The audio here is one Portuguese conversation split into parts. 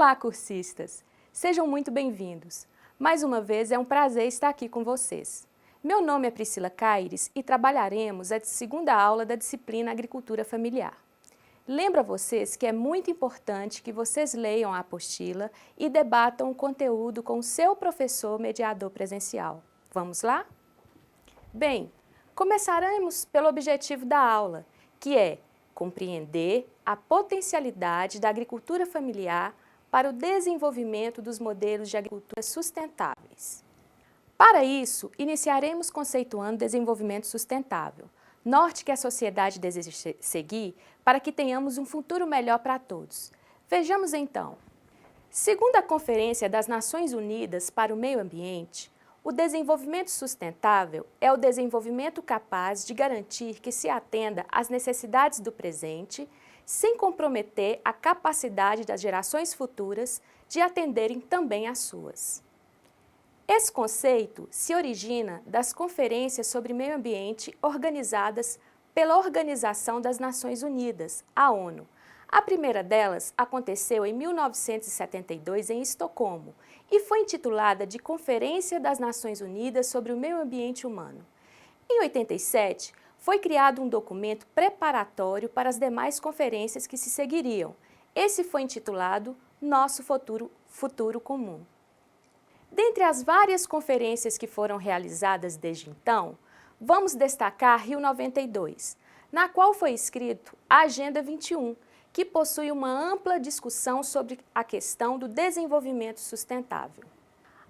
Olá, cursistas! Sejam muito bem-vindos. Mais uma vez é um prazer estar aqui com vocês. Meu nome é Priscila Caires e trabalharemos a segunda aula da disciplina Agricultura Familiar. Lembro a vocês que é muito importante que vocês leiam a apostila e debatam o conteúdo com o seu professor mediador presencial. Vamos lá? Bem, começaremos pelo objetivo da aula, que é compreender a potencialidade da agricultura familiar para o desenvolvimento dos modelos de agricultura sustentáveis. Para isso, iniciaremos conceituando desenvolvimento sustentável, norte que a sociedade deseja seguir para que tenhamos um futuro melhor para todos. Vejamos então. Segundo a Conferência das Nações Unidas para o Meio Ambiente, o desenvolvimento sustentável é o desenvolvimento capaz de garantir que se atenda às necessidades do presente, sem comprometer a capacidade das gerações futuras de atenderem também às suas. Esse conceito se origina das conferências sobre meio ambiente organizadas pela Organização das Nações Unidas, a ONU. A primeira delas aconteceu em 1972 em Estocolmo e foi intitulada de Conferência das Nações Unidas sobre o Meio Ambiente Humano. Em 87, foi criado um documento preparatório para as demais conferências que se seguiriam. Esse foi intitulado Nosso Futuro Comum. Dentre as várias conferências que foram realizadas desde então, vamos destacar Rio 92, na qual foi escrito a Agenda 21, que possui uma ampla discussão sobre a questão do desenvolvimento sustentável.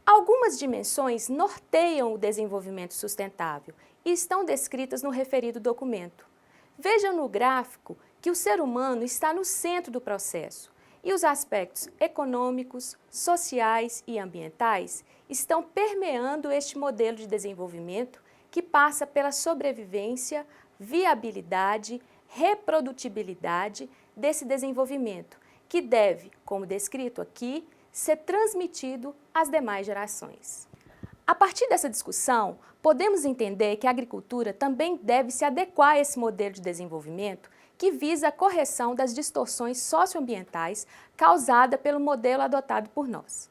Algumas dimensões norteiam o desenvolvimento sustentável e estão descritas no referido documento. Vejam no gráfico que o ser humano está no centro do processo e os aspectos econômicos, sociais e ambientais estão permeando este modelo de desenvolvimento que passa pela sobrevivência, viabilidade, reprodutibilidade desse desenvolvimento, que deve, como descrito aqui, ser transmitido às demais gerações. A partir dessa discussão, podemos entender que a agricultura também deve se adequar a esse modelo de desenvolvimento que visa a correção das distorções socioambientais causadas pelo modelo adotado por nós.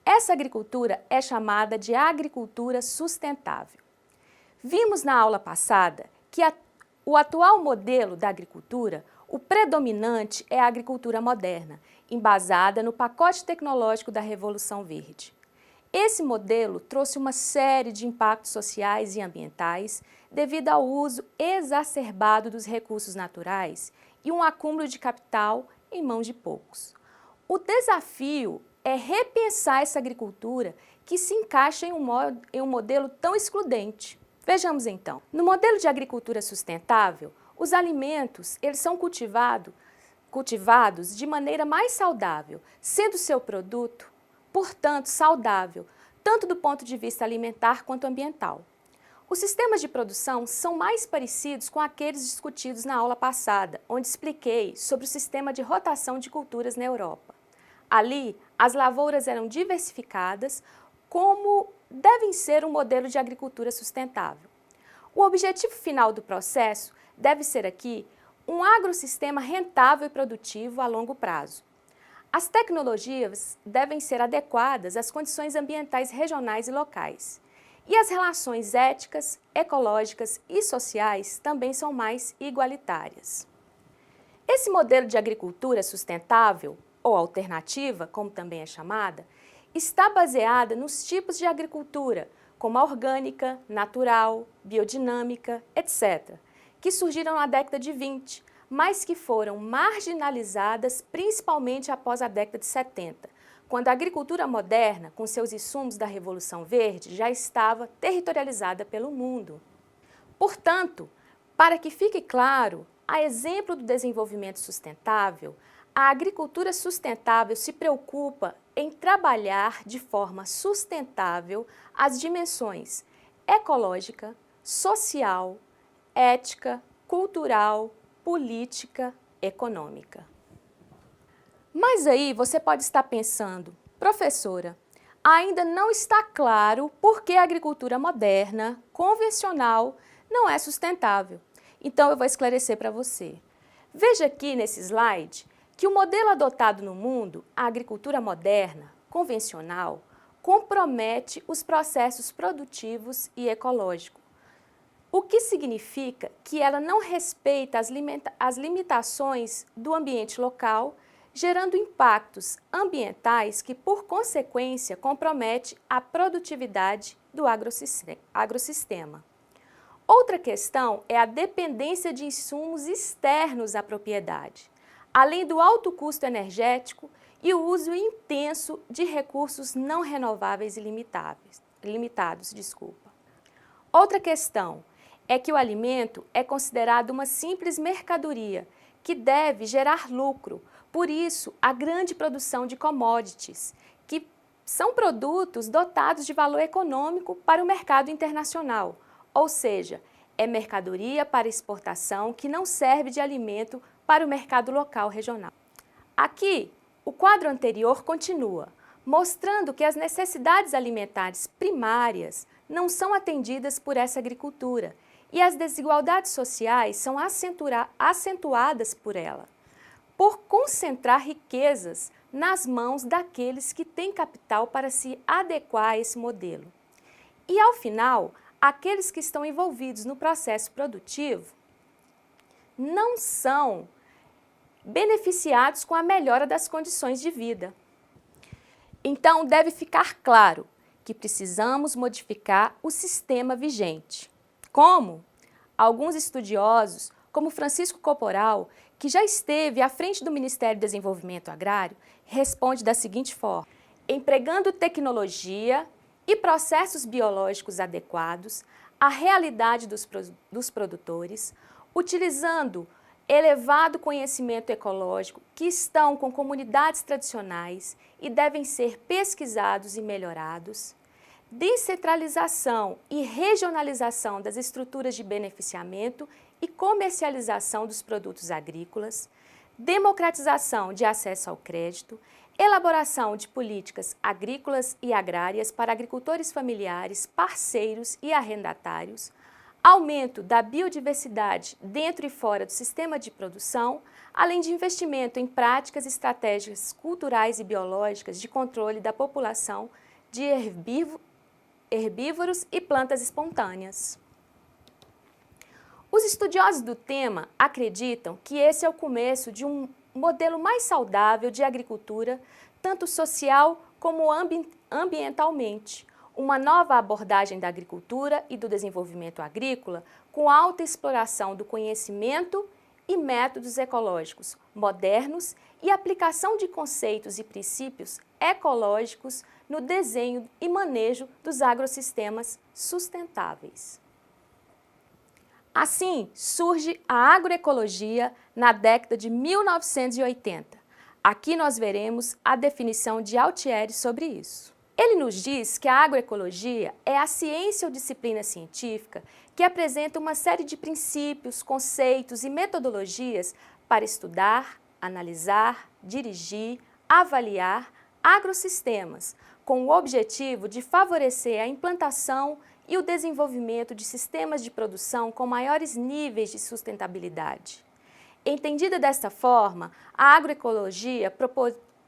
Essa agricultura é chamada de agricultura sustentável. Vimos na aula passada que o atual modelo da agricultura, o predominante é a agricultura moderna, embasada no pacote tecnológico da Revolução Verde. Esse modelo trouxe uma série de impactos sociais e ambientais devido ao uso exacerbado dos recursos naturais e um acúmulo de capital em mãos de poucos. O desafio é repensar essa agricultura que se encaixa em um modelo tão excludente. Vejamos então. No modelo de agricultura sustentável, os alimentos eles são cultivados de maneira mais saudável, sendo seu produto, portanto, saudável, tanto do ponto de vista alimentar quanto ambiental. Os sistemas de produção são mais parecidos com aqueles discutidos na aula passada, onde expliquei sobre o sistema de rotação de culturas na Europa. Ali, as lavouras eram diversificadas, como devem ser um modelo de agricultura sustentável. O objetivo final do processo deve ser aqui um agrossistema rentável e produtivo a longo prazo. As tecnologias devem ser adequadas às condições ambientais regionais e locais. E as relações éticas, ecológicas e sociais também são mais igualitárias. Esse modelo de agricultura sustentável, ou alternativa, como também é chamada, está baseada nos tipos de agricultura, como a orgânica, natural, biodinâmica, etc., que surgiram na década de 20, mas que foram marginalizadas principalmente após a década de 70, quando a agricultura moderna, com seus insumos da Revolução Verde, já estava territorializada pelo mundo. Portanto, para que fique claro, a exemplo do desenvolvimento sustentável, a agricultura sustentável se preocupa em trabalhar de forma sustentável as dimensões ecológica, social, ética, cultural, política, econômica. Mas aí você pode estar pensando, professora, ainda não está claro por que a agricultura moderna, convencional, não é sustentável. Então eu vou esclarecer para você. Veja aqui nesse slide que o modelo adotado no mundo, a agricultura moderna, convencional, compromete os processos produtivos e ecológicos, o que significa que ela não respeita as limitações do ambiente local, gerando impactos ambientais que, por consequência, compromete a produtividade do agrossistema. Outra questão é a dependência de insumos externos à propriedade, além do alto custo energético e o uso intenso de recursos não renováveis e limitados. Outra questão é que o alimento é considerado uma simples mercadoria que deve gerar lucro, por isso a grande produção de commodities, que são produtos dotados de valor econômico para o mercado internacional, ou seja, é mercadoria para exportação que não serve de alimento para o mercado local regional. Aqui, o quadro anterior continua, mostrando que as necessidades alimentares primárias não são atendidas por essa agricultura e as desigualdades sociais são acentuadas por ela, por concentrar riquezas nas mãos daqueles que têm capital para se adequar a esse modelo. E, ao final, aqueles que estão envolvidos no processo produtivo não são beneficiados com a melhora das condições de vida. Então, deve ficar claro que precisamos modificar o sistema vigente. Como? Alguns estudiosos, como Francisco Corporal, que já esteve à frente do Ministério do Desenvolvimento Agrário, responde da seguinte forma: empregando tecnologia e processos biológicos adequados à realidade dos produtores, utilizando elevado conhecimento ecológico que estão com comunidades tradicionais e devem ser pesquisados e melhorados, descentralização e regionalização das estruturas de beneficiamento e comercialização dos produtos agrícolas, democratização de acesso ao crédito, elaboração de políticas agrícolas e agrárias para agricultores familiares, parceiros e arrendatários, aumento da biodiversidade dentro e fora do sistema de produção, além de investimento em práticas e estratégias culturais e biológicas de controle da população de herbívoros e plantas espontâneas. Os estudiosos do tema acreditam que esse é o começo de um modelo mais saudável de agricultura, tanto social como ambientalmente, uma nova abordagem da agricultura e do desenvolvimento agrícola com alta exploração do conhecimento e métodos ecológicos modernos e aplicação de conceitos e princípios ecológicos no desenho e manejo dos agrossistemas sustentáveis. Assim, surge a agroecologia na década de 1980. Aqui nós veremos a definição de Altieri sobre isso. Ele nos diz que a agroecologia é a ciência ou disciplina científica que apresenta uma série de princípios, conceitos e metodologias para estudar, analisar, dirigir, avaliar agrossistemas, com o objetivo de favorecer a implantação e o desenvolvimento de sistemas de produção com maiores níveis de sustentabilidade. Entendida desta forma, a agroecologia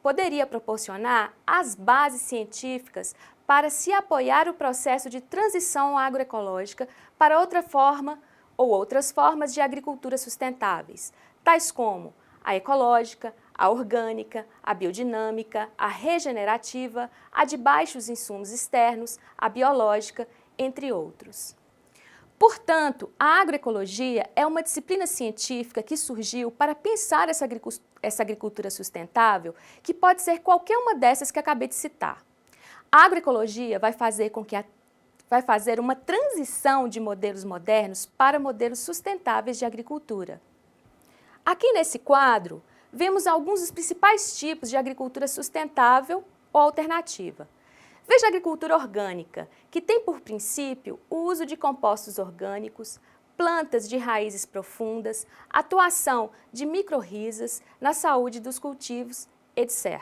poderia proporcionar as bases científicas para se apoiar o processo de transição agroecológica para outra forma ou outras formas de agricultura sustentáveis, tais como a ecológica, a orgânica, a biodinâmica, a regenerativa, a de baixos insumos externos, a biológica, entre outros. Portanto, a agroecologia é uma disciplina científica que surgiu para pensar essa agricultura sustentável, que pode ser qualquer uma dessas que acabei de citar. A agroecologia vai fazer uma transição de modelos modernos para modelos sustentáveis de agricultura. Aqui nesse quadro, vemos alguns dos principais tipos de agricultura sustentável ou alternativa. Veja a agricultura orgânica, que tem por princípio o uso de compostos orgânicos, plantas de raízes profundas, atuação de microrrizas na saúde dos cultivos, etc.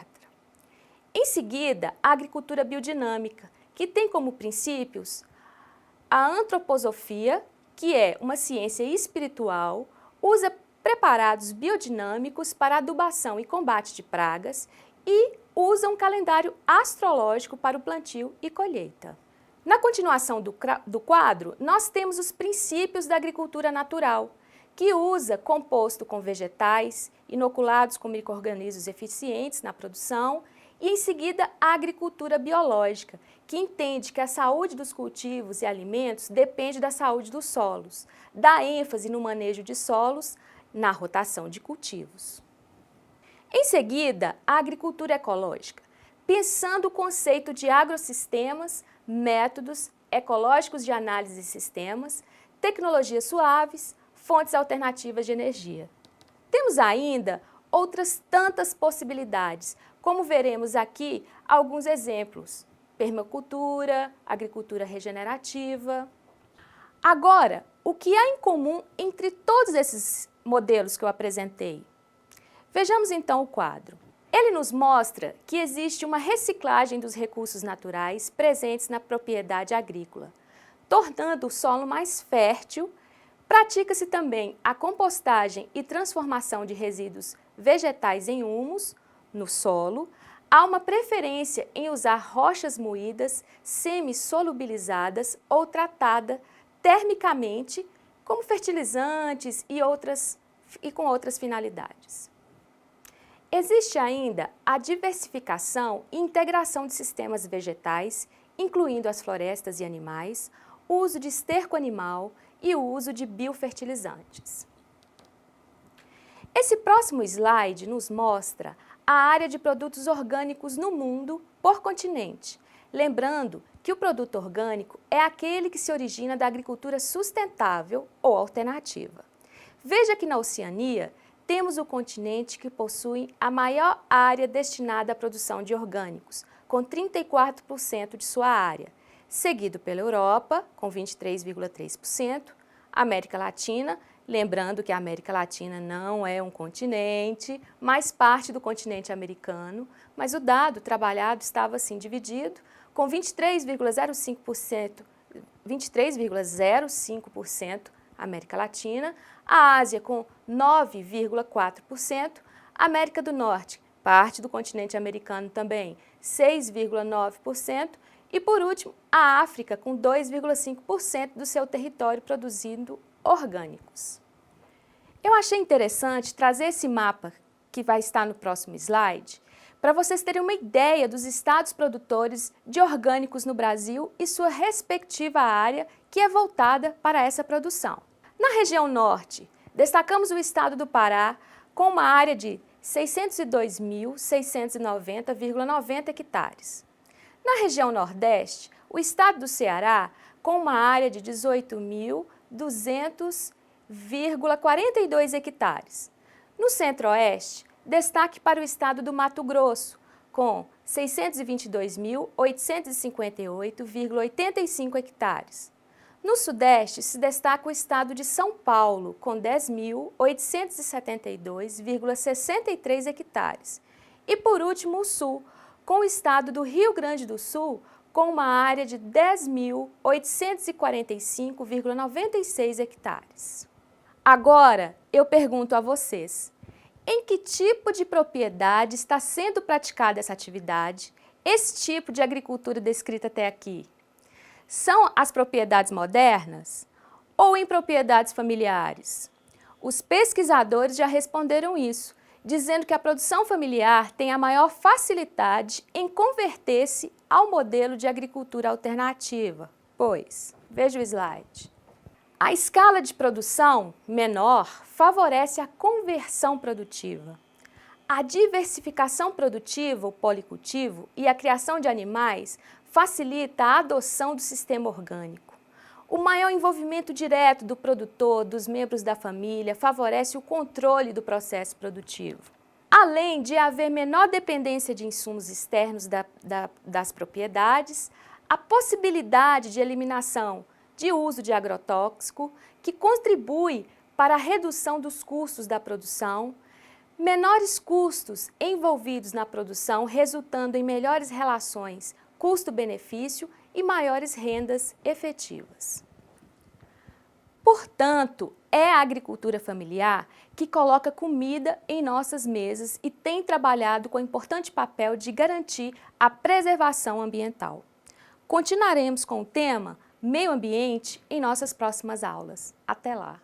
Em seguida, a agricultura biodinâmica, que tem como princípios a antroposofia, que é uma ciência espiritual, usa preparados biodinâmicos para adubação e combate de pragas e usam um calendário astrológico para o plantio e colheita. Na continuação do quadro, nós temos os princípios da agricultura natural, que usa composto com vegetais, inoculados com micro-organismos eficientes na produção, e em seguida a agricultura biológica, que entende que a saúde dos cultivos e alimentos depende da saúde dos solos, dá ênfase no manejo de solos, na rotação de cultivos. Em seguida, a agricultura ecológica, pensando o conceito de agrossistemas, métodos ecológicos de análise de sistemas, tecnologias suaves, fontes alternativas de energia. Temos ainda outras tantas possibilidades, como veremos aqui alguns exemplos: permacultura, agricultura regenerativa. Agora, o que há em comum entre todos esses modelos que eu apresentei? Vejamos então o quadro. Ele nos mostra que existe uma reciclagem dos recursos naturais presentes na propriedade agrícola, tornando o solo mais fértil. Pratica-se também a compostagem e transformação de resíduos vegetais em humus no solo. Há uma preferência em usar rochas moídas, semi-solubilizadas ou tratadas termicamente como fertilizantes e com outras finalidades. Existe ainda a diversificação e integração de sistemas vegetais, incluindo as florestas e animais, o uso de esterco animal e o uso de biofertilizantes. Esse próximo slide nos mostra a área de produtos orgânicos no mundo por continente, lembrando que o produto orgânico é aquele que se origina da agricultura sustentável ou alternativa. Veja que na Oceania temos o continente que possui a maior área destinada à produção de orgânicos, com 34% de sua área, seguido pela Europa, com 23,3%, América Latina, lembrando que a América Latina não é um continente, mas parte do continente americano, mas o dado trabalhado estava assim dividido, com 23,05% América Latina, a Ásia com 9,4%, América do Norte, parte do continente americano também, 6,9%, e por último, a África com 2,5% do seu território produzindo orgânicos. Eu achei interessante trazer esse mapa que vai estar no próximo slide, para vocês terem uma ideia dos estados produtores de orgânicos no Brasil e sua respectiva área que é voltada para essa produção. Na região norte, destacamos o estado do Pará com uma área de 602.690,90 hectares. Na região nordeste, o estado do Ceará com uma área de 18.200,42 hectares. No centro-oeste, destaque para o estado do Mato Grosso, com 622.858,85 hectares. No sudeste, se destaca o estado de São Paulo, com 10.872,63 hectares. E, por último, o sul, com o estado do Rio Grande do Sul, com uma área de 10.845,96 hectares. Agora, eu pergunto a vocês, em que tipo de propriedade está sendo praticada essa atividade, esse tipo de agricultura descrita até aqui? São as propriedades modernas ou em propriedades familiares? Os pesquisadores já responderam isso, dizendo que a produção familiar tem a maior facilidade em converter-se ao modelo de agricultura alternativa, pois, veja o slide. A escala de produção menor favorece a conversão produtiva. A diversificação produtiva, o policultivo, e a criação de animais facilita a adoção do sistema orgânico. O maior envolvimento direto do produtor, dos membros da família, favorece o controle do processo produtivo. Além de haver menor dependência de insumos externos das propriedades, a possibilidade de eliminação de uso de agrotóxico, que contribui para a redução dos custos da produção, menores custos envolvidos na produção, resultando em melhores relações custo-benefício e maiores rendas efetivas. Por Portanto, é a agricultura familiar que coloca comida em nossas mesas e tem trabalhado com o importante papel de garantir a preservação ambiental. Continuaremos com o tema Meio Ambiente em nossas próximas aulas. Até lá!